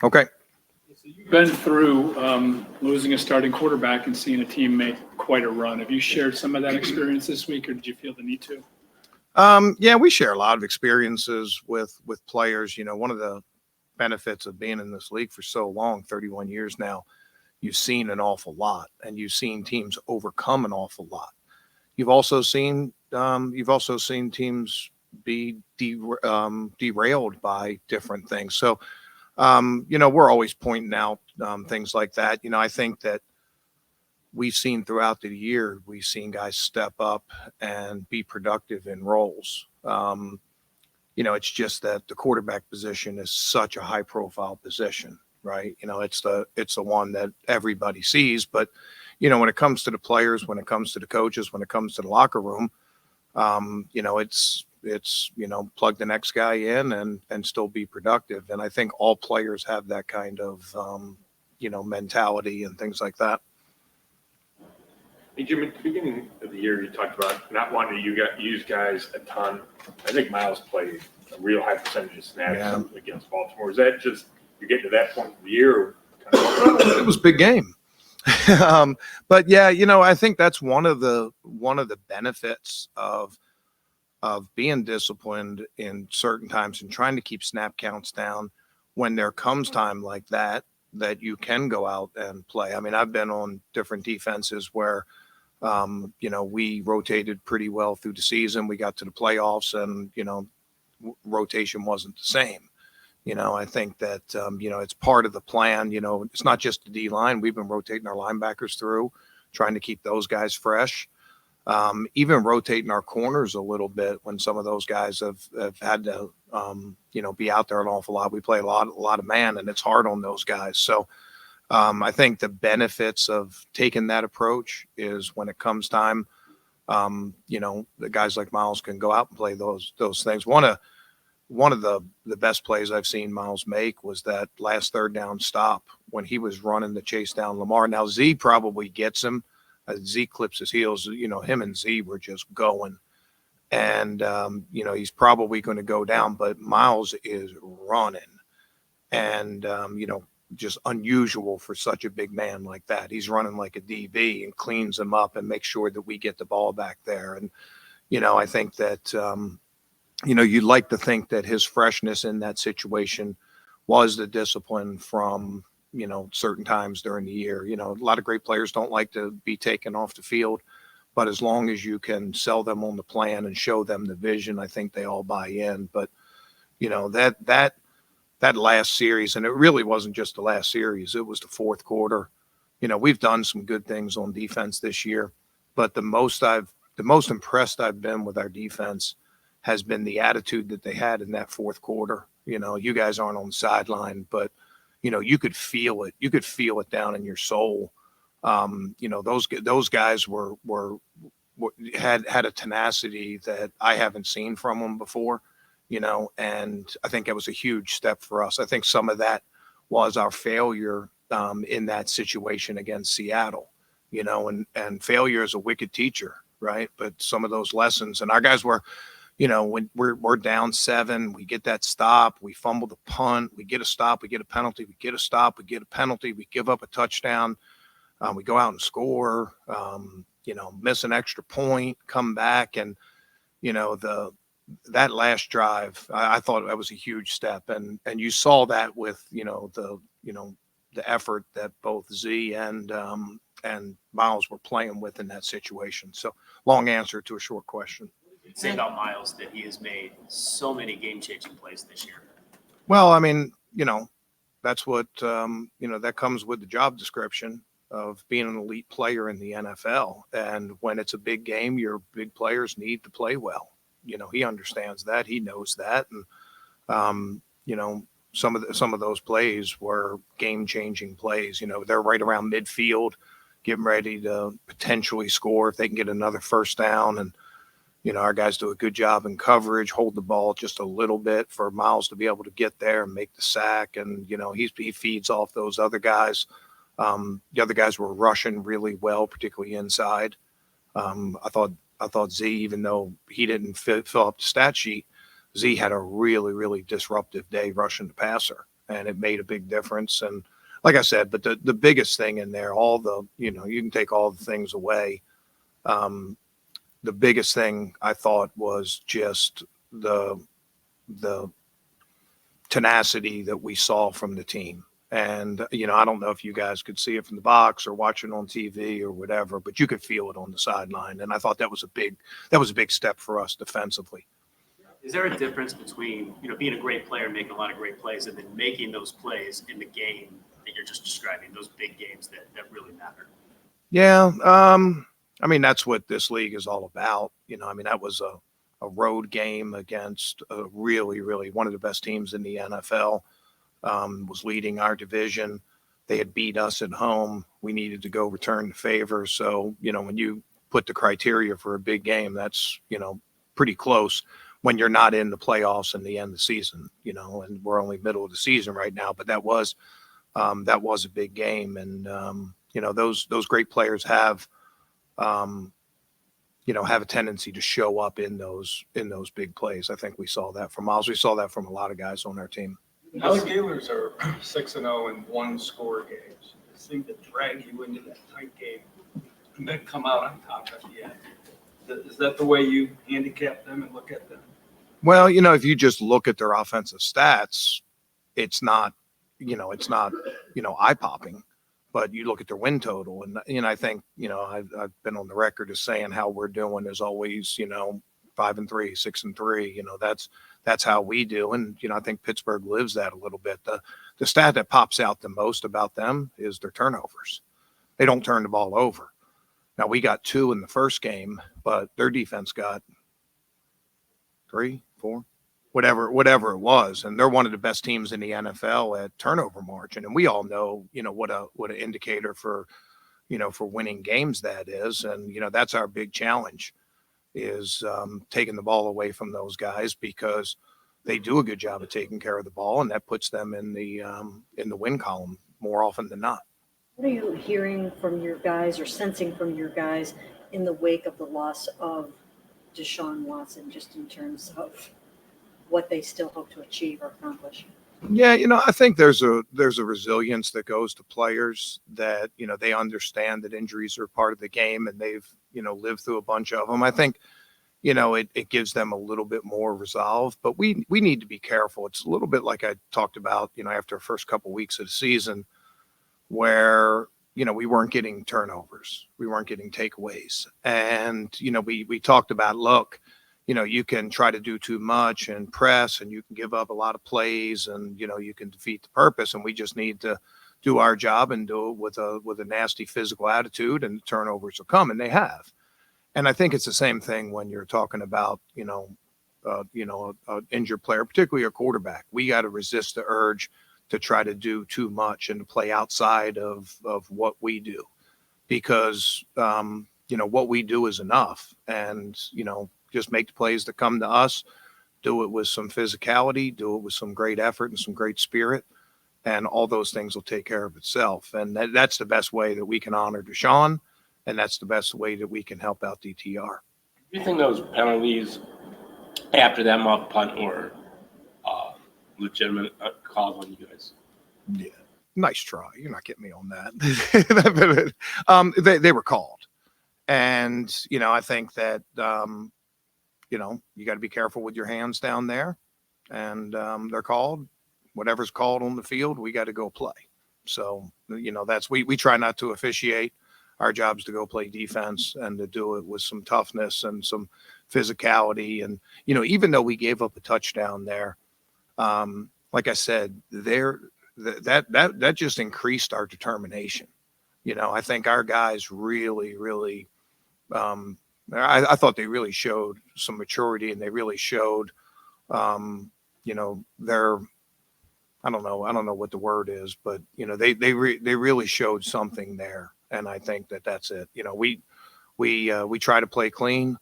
Okay. So you've been through losing a starting quarterback and seeing a team make quite a run. Have you shared some of that experience this week, or did you feel the need to? Yeah, we share a lot of experiences with players. One of the benefits of being in this league for so long, 31 years now, you've seen an awful lot, and you've seen teams overcome an awful lot. You've also seen teams be derailed by different things. So we're always pointing out things like that. I think that we've seen throughout the year, we've seen guys step up and be productive in roles. It's just that the quarterback position is such a high profile position, right? It's the one that everybody sees, but when it comes to the players, when it comes to the coaches, when it comes to the locker room, it's plug the next guy in and still be productive. And I think all players have that kind of mentality and things like that. Hey, Jim, at the beginning of the year, you talked about not wanting to use guys a ton. I think Miles played a real high percentage of snaps against Baltimore. Is that just you get to that point of the year? Or it was a big game. But yeah, I think that's one of the benefits of being disciplined in certain times and trying to keep snap counts down. When there comes time like that you can go out and play. I mean, I've been on different defenses where we rotated pretty well through the season. We got to the playoffs and rotation wasn't the same. I think that it's part of the plan. It's not just the D line. We've been rotating our linebackers through, trying to keep those guys fresh. Even rotating our corners a little bit when some of those guys have had to, be out there an awful lot. We play a lot of man, and it's hard on those guys. So I think the benefits of taking that approach is when it comes time, the guys like Miles can go out and play those things. One of the best plays I've seen Miles make was that last third down stop when he was running the chase down Lamar. Now Z probably gets him. Z clips his heels. Him and Z were just going. And, he's probably going to go down, but Miles is running. And, just unusual for such a big man like that. He's running like a DB and cleans him up and makes sure that we get the ball back there. And, I think that, you'd like to think that his freshness in that situation was the discipline from, certain times during the year. A lot of great players don't like to be taken off the field, but as long as you can sell them on the plan and show them the vision, I think they all buy in. But, that last series, and it really wasn't just the last series, it was the fourth quarter. We've done some good things on defense this year, but the most impressed I've been with our defense has been the attitude that they had in that fourth quarter. You guys aren't on the sideline, but you could feel it. You could feel it down in your soul. Those guys had a tenacity that I haven't seen from them before. And I think that was a huge step for us. I think some of that was our failure in that situation against Seattle. And failure is a wicked teacher, right? But some of those lessons, and our guys were. When we're down 7, we get that stop, we fumble the punt, we get a stop, we get a penalty, we get a stop, we get a penalty, we give up a touchdown, we go out and score, miss an extra point, come back, and that last drive, I thought that was a huge step, and you saw that with the effort that both Z and Miles were playing with in that situation. So, long answer to a short question. Say about Miles that he has made so many game-changing plays this year. Well, I mean, that's what, that comes with the job description of being an elite player in the NFL. And when it's a big game, your big players need to play well. He understands that. He knows that. And, some of those plays were game-changing plays. They're right around midfield, getting ready to potentially score if they can get another first down. And, our guys do a good job in coverage, hold the ball just a little bit for Miles to be able to get there and make the sack. And, he feeds off those other guys. The other guys were rushing really well, particularly inside. I thought Z, even though he didn't fill up the stat sheet, Z had a really, really disruptive day rushing the passer. and it made a big difference. And like I said, but the biggest thing in there, all the, you know, you can take all the things away. The biggest thing I thought was just the tenacity that we saw from the team. And, you know, I don't know if you guys could see it from the box or watch it on TV or whatever, but you could feel it on the sideline. And I thought that was a big step for us defensively. Is there a difference between, you know, being a great player, making a lot of great plays, and then making those plays in the game that you're just describing, those big games that really matter? Yeah. I mean, that's what this league is all about. You know, I mean, that was a road game against really one of the best teams in the NFL, was leading our division. They had beat us at home. We needed to go return the favor. So, you know, when you put the criteria for a big game, that's, you know, pretty close when you're not in the playoffs and the end of the season, you know, and we're only middle of the season right now, but that was a big game. And, you know, those great players have, you know, have a tendency to show up in those big plays. I think we saw that from Miles. We saw that from a lot of guys on our team. Now the Steelers are 6-0 in one-score games. They seem to drag you into that tight game and then come out on top at the end. Is that the way you handicap them and look at them? Well, you know, if you just look at their offensive stats, it's not eye-popping. But you look at their win total, and you know, I think, you know, I've been on the record as saying how we're doing is always, you know, 5-3, 6-3. You know, that's how we do, and you know, I think Pittsburgh lives that a little bit. The stat that pops out the most about them is their turnovers. They don't turn the ball over. Now we got 2 in the first game, but their defense got 3, 4. Whatever it was, and they're one of the best teams in the NFL at turnover margin. And we all know, you know, what an indicator for, you know, for winning games that is. And you know, that's our big challenge is taking the ball away from those guys, because they do a good job of taking care of the ball, and that puts them in the win column more often than not. What are you hearing from your guys or sensing from your guys in the wake of the loss of Deshaun Watson, just in terms of what they still hope to achieve or accomplish? Yeah, you know, I think there's a resilience that goes to players that, you know, they understand that injuries are part of the game, and they've, you know, lived through a bunch of them. I think, you know, it gives them a little bit more resolve, but we need to be careful. It's a little bit like I talked about, you know, after the first couple of weeks of the season, where, you know, we weren't getting turnovers, we weren't getting takeaways. And, you know, we talked about, look, you know, you can try to do too much and press, and you can give up a lot of plays, and, you know, you can defeat the purpose. And we just need to do our job and do it with a nasty physical attitude, and the turnovers will come, and they have. And I think it's the same thing when you're talking about, an injured player, particularly a quarterback. We got to resist the urge to try to do too much and to play outside of what we do, because, what we do is enough. And, you know, just make the plays that come to us, do it with some physicality, do it with some great effort and some great spirit, and all those things will take care of itself. And that's the best way that we can honor Deshaun, and that's the best way that we can help out DTR. Do you think those penalties after that muff punt were legitimate calls on you guys? Yeah, nice try. You're not getting me on that. They were called. And, you know, I think that, you got to be careful with your hands down there. And they're called. Whatever's called on the field, we got to go play. So, you know, we try not to officiate. Our job is to go play defense and to do it with some toughness and some physicality. And, you know, even though we gave up a touchdown there, like I said, that just increased our determination. You know, I think our guys really, I thought they really showed some maturity, and they really showed, their, I don't know what the word is, but, you know, they really showed something there. And I think that's it. You know, we try to play clean.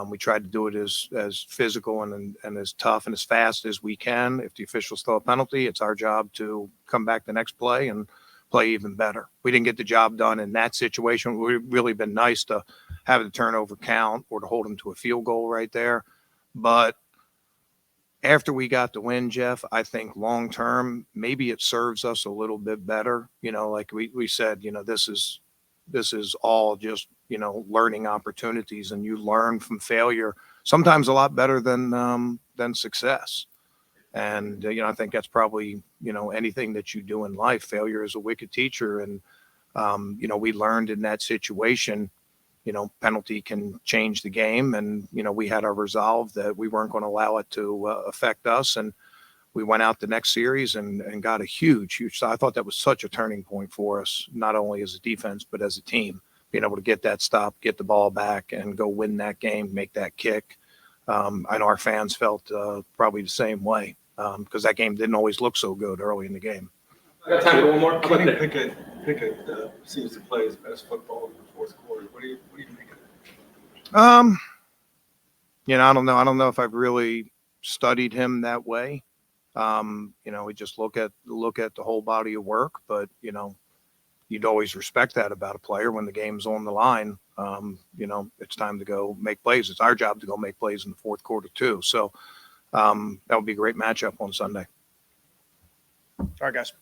We try to do it as physical and as tough and as fast as we can. If the officials throw a penalty, it's our job to come back the next play and play even better. We didn't get the job done in that situation. It would really been nice to have the turnover count or to hold them to a field goal right there. But after we got the win, Jeff, I think long term, maybe it serves us a little bit better. You know, like we said, you know, this is all just, you know, learning opportunities, and you learn from failure sometimes a lot better than success. And, you know, I think that's probably, you know, anything that you do in life, failure is a wicked teacher. And, you know, we learned in that situation, you know, penalty can change the game. And, you know, we had our resolve that we weren't going to allow it to affect us. And we went out the next series and got a huge. I thought that was such a turning point for us, not only as a defense, but as a team, being able to get that stop, get the ball back, and go win that game, make that kick. I know our fans felt probably the same way, because that game didn't always look so good early in the game. I got time for one more. How about Kenny that? Pickett seems to play his best football in the fourth quarter. What do you think of that? You know, I don't know. I don't know if I've really studied him that way. You know, we just look at the whole body of work, but, you know, you'd always respect that about a player when the game's on the line. You know, it's time to go make plays. It's our job to go make plays in the fourth quarter too. So that would be a great matchup on Sunday. All right, guys.